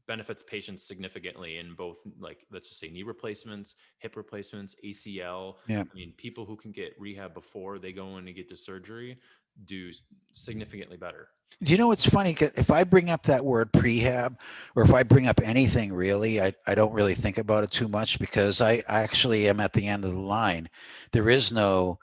benefits patients significantly in both, like, let's just say, knee replacements, hip replacements, ACL. Yeah. I mean, people who can get rehab before they go in and get to surgery do significantly better. Do you know what's funny? If I bring up that word prehab, or if I bring up anything really, I don't really think about it too much, because I actually am at the end of the line. There is no,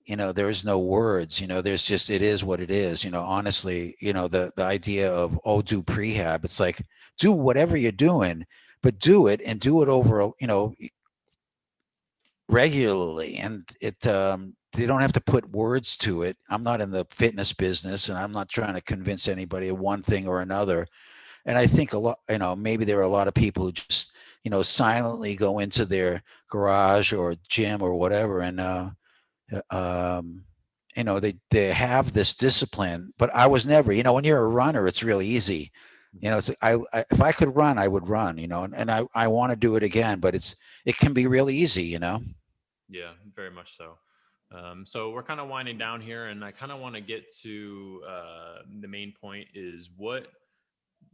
there is no words, there's just, it is what it is. Honestly, the idea of, oh, do prehab, it's like, do whatever you're doing, but do it, and do it over, regularly. And they don't have to put words to it. I'm not in the fitness business, and I'm not trying to convince anybody of one thing or another. And I think a lot, maybe there are a lot of people who just, silently go into their garage or gym or whatever, and um, they have this discipline. But I was never, when you're a runner, it's really easy. Mhm. It's, if I could run, I would run, and I want to do it again, but it can be really easy. Yeah, very much so. So we're kind of winding down here, and I kind of want to get to the main point: is what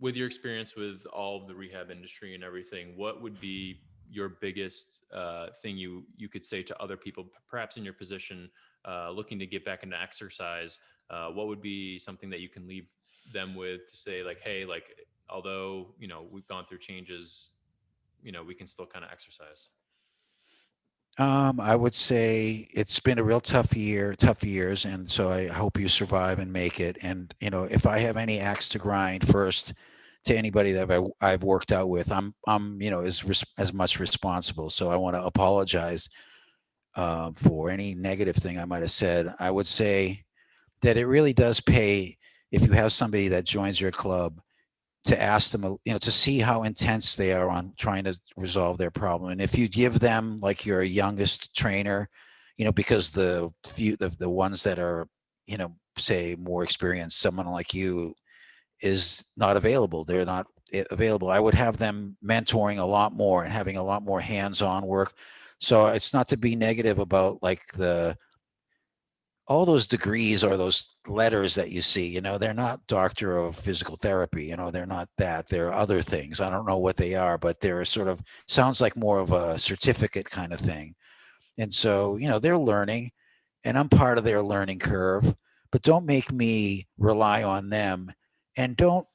with your experience with all of the rehab industry and everything, what would be your biggest thing you could say to other people, perhaps in your position, looking to get back into exercise? What would be something that you can leave them with to say, like, hey, like, although we've gone through changes, we can still kind of exercise. I would say it's been a real tough years, and so I hope you survive and make it. And if I have any axe to grind, first to anybody that I've worked out with, I'm as much responsible. So I want to apologize for any negative thing I might have said. I would say that it really does pay if you have somebody that joins your club to ask them, to see how intense they are on trying to resolve their problem. And if you give them like your youngest trainer, because the ones that are, say more experienced, someone like you is not available. They're not available. I would have them mentoring a lot more and having a lot more hands-on work. So it's not to be negative about like the all those degrees or those letters that you see, they're not doctor of physical therapy, they're not that. They're other things. I don't know what they are, but they're sort of sounds like more of a certificate kind of thing. And so, they're learning and I'm part of their learning curve, but don't make me rely on them and don't,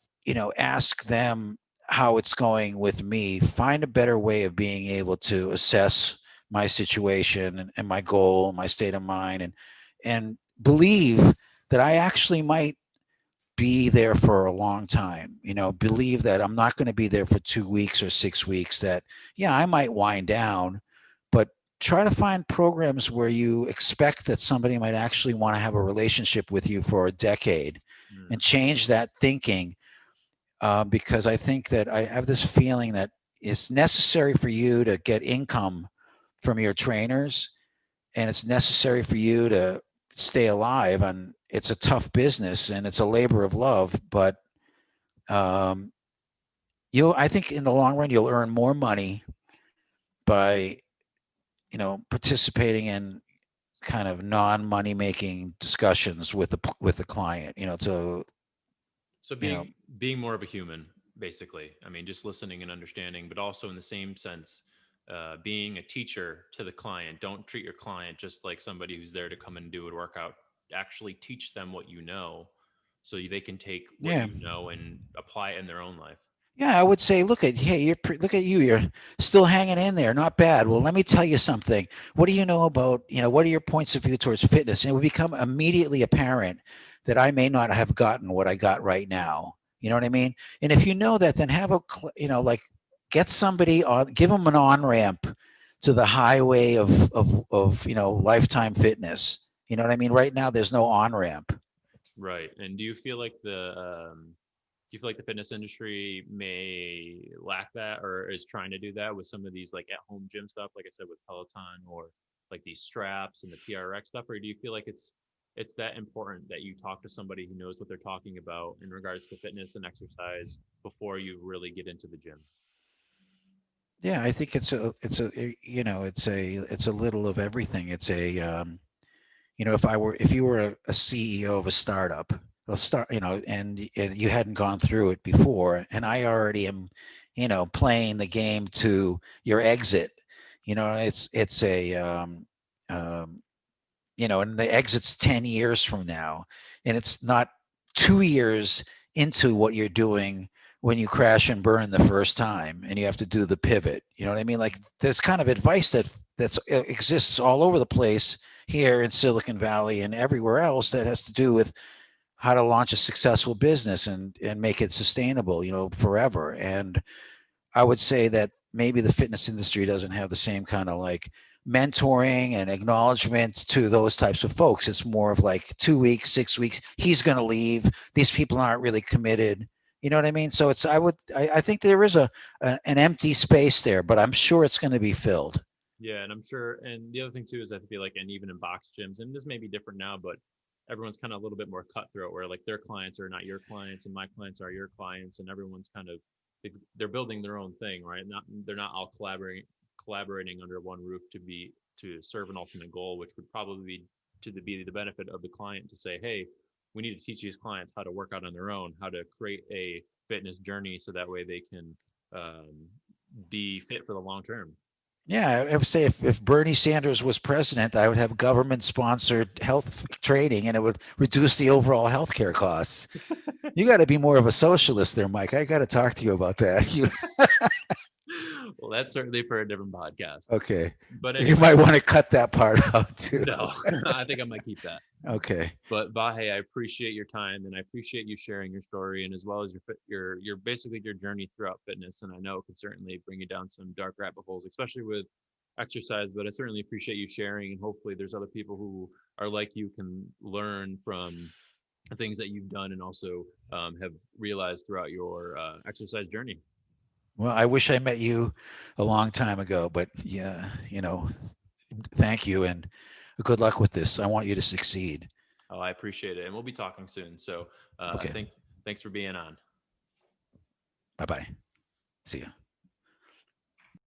ask them how it's going with me. Find a better way of being able to assess my situation and my goal, my state of mind, and believe that I actually might be there for a long time. Believe that I'm not going to be there for 2 weeks or 6 weeks, that, yeah, I might wind down, but try to find programs where you expect that somebody might actually want to have a relationship with you for a decade and Mm. change that thinking. Because I think that I have this feeling that it's necessary for you to get income from your trainers and it's necessary for you to stay alive. And it's a tough business and it's a labor of love, but um, I think in the long run you'll earn more money by participating in kind of non-money making discussions with the client. To So you know being more of a human, basically. I mean, just listening and understanding, but also in the same sense, being a teacher to the client. Don't treat your client just like somebody who's there to come and do a workout. Actually, teach them what you know, so they can take what yeah. you know and apply it in their own life. Yeah, I would say, look at you. You're still hanging in there. Not bad. Well, let me tell you something. What do you know about, what are your points of view towards fitness? And it would become immediately apparent that I may not have gotten what I got right now. You know what I mean? And if you know that, then have like get somebody on, give them an on ramp to the highway of lifetime fitness. You know what I mean? Right now, there's no on ramp. Right. And do you feel like the fitness industry may lack that or is trying to do that with some of these like at home gym stuff, like I said, with Peloton or like these straps and the PRX stuff? Or do you feel like it's that important that you talk to somebody who knows what they're talking about in regards to fitness and exercise before you really get into the gym? Yeah, I think it's a little of everything. It's a if you were a CEO of a startup, and you hadn't gone through it before, and I already am, playing the game to your exit. It's a and the exit's 10 years from now, and it's not 2 years into what you're doing when you crash and burn the first time and you have to do the pivot. You know what I mean? Like there's kind of advice that exists all over the place here in Silicon Valley and everywhere else that has to do with how to launch a successful business and make it sustainable, forever. And I would say that maybe the fitness industry doesn't have the same kind of like mentoring and acknowledgement to those types of folks. It's more of like 2 weeks, 6 weeks. He's going to leave. These people aren't really committed. You know what I mean? So I think there is an empty space there, but I'm sure it's going to be filled. Yeah, and I'm sure. And the other thing too is I feel like, and even in box gyms, and this may be different now, but everyone's kind of a little bit more cutthroat, where like their clients are not your clients, and my clients are your clients, and everyone's kind of they're building their own thing, right? Not they're not all collaborating under one roof to serve an ultimate goal, which would probably be to be the benefit of the client to say, hey, we need to teach these clients how to work out on their own, how to create a fitness journey so that way they can be fit for the long term. Yeah, I would say if Bernie Sanders was president, I would have government sponsored health training and it would reduce the overall healthcare costs. You got to be more of a socialist there, Mike. I got to talk to you about that. Well, that's certainly for a different podcast. Okay. But You might anyways, want to cut that part out too. no, I think I might keep that. Okay. But Vahe, I appreciate your time and I appreciate you sharing your story and as well as your basically your journey throughout fitness. And I know it can certainly bring you down some dark rabbit holes, especially with exercise. But I certainly appreciate you sharing, and hopefully there's other people who are like you can learn from the things that you've done and also have realized throughout your exercise journey. Well, I wish I met you a long time ago, but yeah, thank you and good luck with this. I want you to succeed. Oh, I appreciate it, and we'll be talking soon. So, Okay. thanks for being on. Bye bye. See ya.